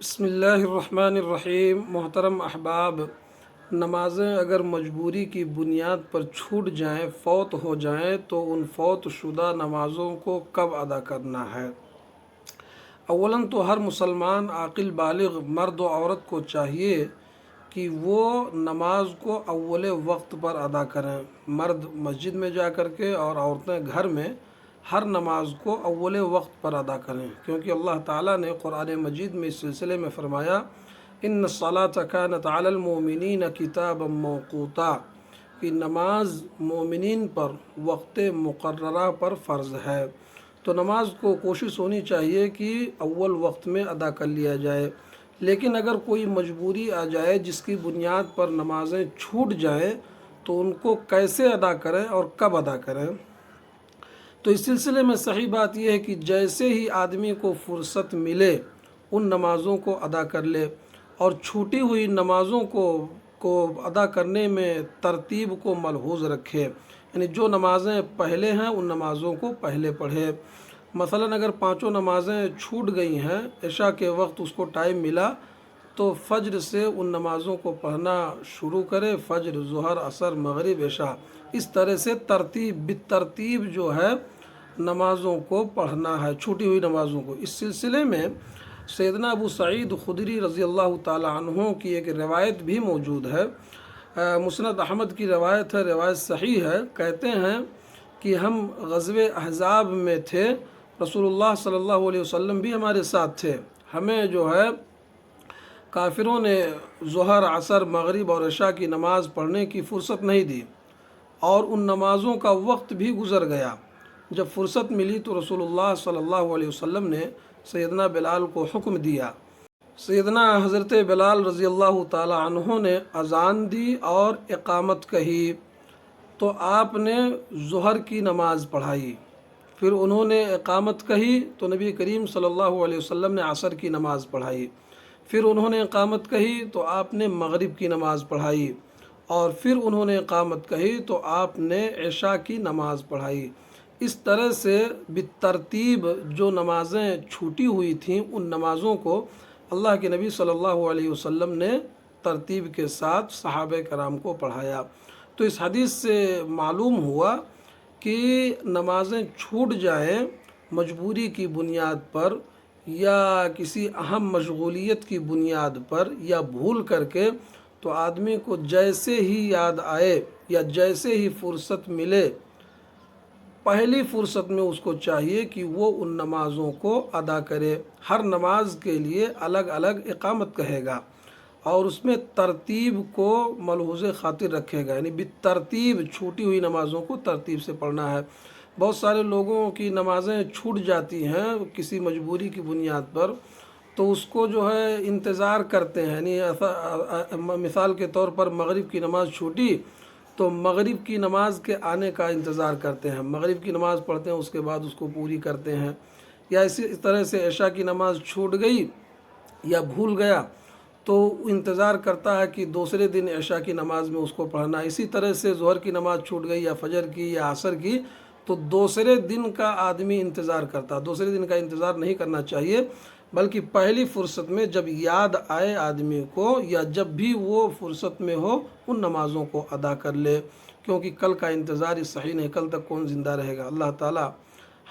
بسم اللہ الرحمن الرحیم۔ محترم احباب، نمازیں اگر مجبوری کی بنیاد پر چھوٹ جائیں، فوت ہو جائیں، تو ان فوت شدہ نمازوں کو کب ادا کرنا ہے؟ اولاً تو ہر مسلمان عاقل بالغ مرد و عورت کو چاہیے کہ وہ نماز کو اول وقت پر ادا کریں۔ مرد مسجد میں جا کر کے اور عورتیں گھر میں ہر نماز کو اول وقت پر ادا کریں، کیونکہ اللہ تعالیٰ نے قرآن مجید میں اس سلسلے میں فرمایا ان الصلاۃ کانت علی المؤمنین کتابا موقوتا، کہ نماز مومنین پر وقت مقررہ پر فرض ہے۔ تو نماز کو کوشش ہونی چاہیے کہ اول وقت میں ادا کر لیا جائے، لیکن اگر کوئی مجبوری آ جائے جس کی بنیاد پر نمازیں چھوٹ جائیں تو ان کو کیسے ادا کریں اور کب ادا کریں؟ تو اس سلسلے میں صحیح بات یہ ہے کہ جیسے ہی آدمی کو فرصت ملے ان نمازوں کو ادا کر لے، اور چھوٹی ہوئی نمازوں کو ادا کرنے میں ترتیب کو ملحوظ رکھے، یعنی جو نمازیں پہلے ہیں ان نمازوں کو پہلے پڑھے۔ مثلا اگر پانچوں نمازیں چھوٹ گئی ہیں، عشاء کے وقت اس کو ٹائم ملا تو فجر سے ان نمازوں کو پڑھنا شروع کرے، فجر، ظہر، عصر، مغرب، عشاء، اس طرح سے بالترتیب جو ہے نمازوں کو پڑھنا ہے، چھوٹی ہوئی نمازوں کو۔ اس سلسلے میں سیدنا ابو سعید خدری رضی اللہ تعالی عنہ کی ایک روایت بھی موجود ہے، مسند احمد کی روایت ہے، روایت صحیح ہے۔ کہتے ہیں کہ ہم غزوہ احزاب میں تھے، رسول اللہ صلی اللہ علیہ وسلم بھی ہمارے ساتھ تھے، ہمیں جو ہے کافروں نے ظہر، عصر، مغرب اور عشاء کی نماز پڑھنے کی فرصت نہیں دی، اور ان نمازوں کا وقت بھی گزر گیا۔ جب فرصت ملی تو رسول اللہ صلی اللہ علیہ وسلم نے سیدنا بلال کو حکم دیا۔ سیدنا حضرت بلال رضی اللہ تعالی عنہ نے اذان دی اور اقامت کہی، تو آپ نے ظہر کی نماز پڑھائی، پھر انہوں نے اقامت کہی تو نبی کریم صلی اللہ علیہ وسلم نے عصر کی نماز پڑھائی، پھر انہوں نے اقامت کہی تو آپ نے مغرب کی نماز پڑھائی، اور پھر انہوں نے اقامت کہی تو آپ نے عشاء کی نماز پڑھائی۔ اس طرح سے بالترتیب جو نمازیں چھوٹی ہوئی تھیں ان نمازوں کو اللہ کے نبی صلی اللہ علیہ وسلم نے ترتیب کے ساتھ صحابہ کرام کو پڑھایا۔ تو اس حدیث سے معلوم ہوا کہ نمازیں چھوٹ جائیں مجبوری کی بنیاد پر یا کسی اہم مشغولیت کی بنیاد پر یا بھول کر کے، تو آدمی کو جیسے ہی یاد آئے یا جیسے ہی فرصت ملے، پہلی فرصت میں اس کو چاہیے کہ وہ ان نمازوں کو ادا کرے۔ ہر نماز کے لیے الگ الگ اقامت کہے گا اور اس میں ترتیب کو ملحوظ خاطر رکھے گا، یعنی بالترتیب چھوٹی ہوئی نمازوں کو ترتیب سے پڑھنا ہے۔ بہت سارے لوگوں کی نمازیں چھوٹ جاتی ہیں کسی مجبوری کی بنیاد پر، تو اس کو جو ہے انتظار کرتے ہیں، یعنی مثال کے طور پر مغرب کی نماز چھوٹی تو مغرب کی نماز کے آنے کا انتظار کرتے ہیں، مغرب کی نماز پڑھتے ہیں، اس کے بعد اس کو پوری کرتے ہیں۔ یا اسی طرح سے عشاء کی نماز چھوٹ گئی یا بھول گیا تو انتظار کرتا ہے کہ دوسرے دن عشاء کی نماز میں اس کو پڑھنا۔ اسی طرح سے ظہر کی نماز چھوٹ گئی یا فجر کی یا عصر کی تو دوسرے دن کا آدمی انتظار کرتا، دوسرے دن کا انتظار نہیں کرنا چاہیے، بلکہ پہلی فرصت میں جب یاد آئے آدمی کو یا جب بھی وہ فرصت میں ہو ان نمازوں کو ادا کر لے، کیونکہ کل کا انتظار ہی صحیح نہیں، کل تک کون زندہ رہے گا۔ اللہ تعالی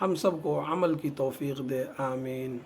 ہم سب کو عمل کی توفیق دے، آمین۔